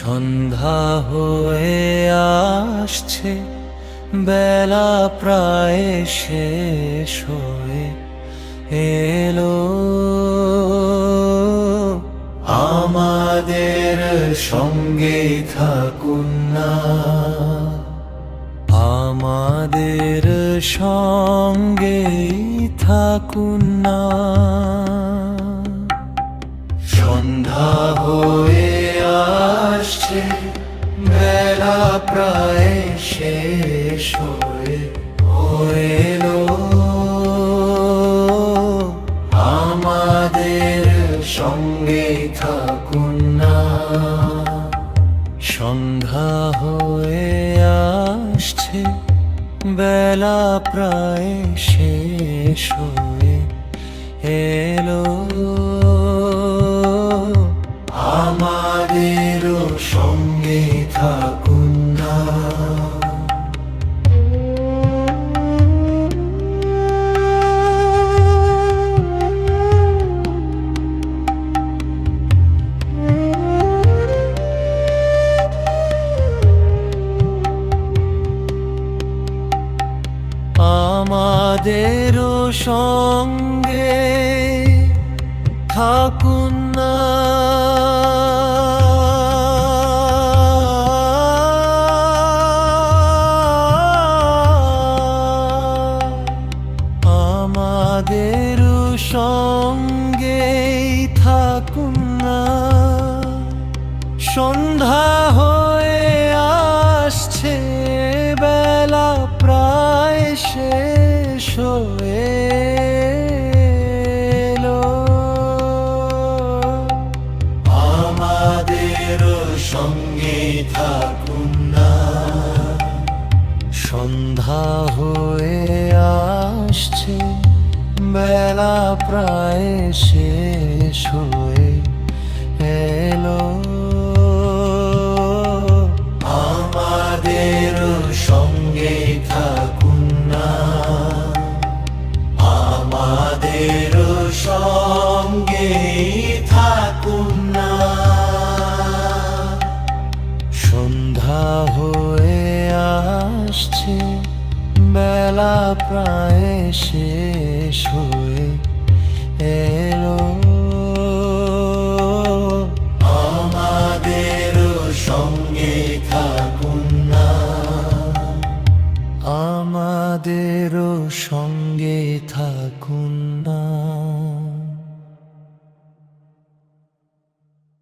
সন্ধ্যা হয়ে আসছে, বেলা প্রায় শেষ হয়ে এলো। আমাদের সঙ্গে থাকুন না, আমাদের সঙ্গে থাকুন না। সন্ধ্যা হয়ে আসছে, বেলা প্রায় শেষ হয়ে এলো। আমাদের সঙ্গে থাকুন না। সন্ধ্যা হয়ে আসছে, বেলা প্রায় শেষ হয়ে এলো। আমাদেরও সঙ্গে থাকুন না। আমাদেরও সঙ্গে থাকুন না। আমাদেরও সঙ্গে থাকুন না। সন্ধ্যা হয়ে আসছে, বেলা প্রায় শেষ হয়ে এলো। আমাদেরও সঙ্গে থাকুন না। সন্ধ্যা হয়ে আসছে, বেলা প্রায় শেষ হয়ে এলো। আমাদেরও সঙ্গে থাকুন না। আমাদেরও সঙ্গে থাকুন না। সন্ধ্যা হয়ে আসছে, বেলা প্রায় শেষ হয়ে